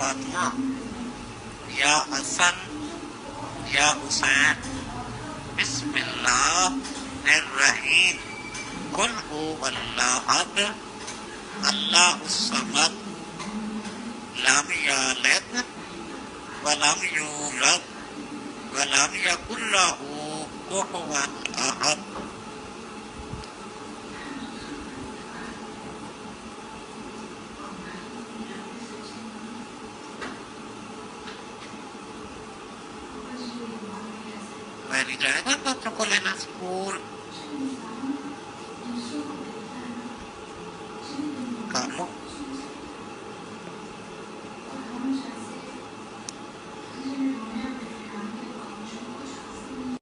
فاطمہ یا حسن یا حسین بسم اللہ الرحیم قل هو اللہ احد اللہ الصمد لم یلد ولم یولد ولم یکن له کفوا احد. میری جائے گا بچوں کو لینا اسکول کا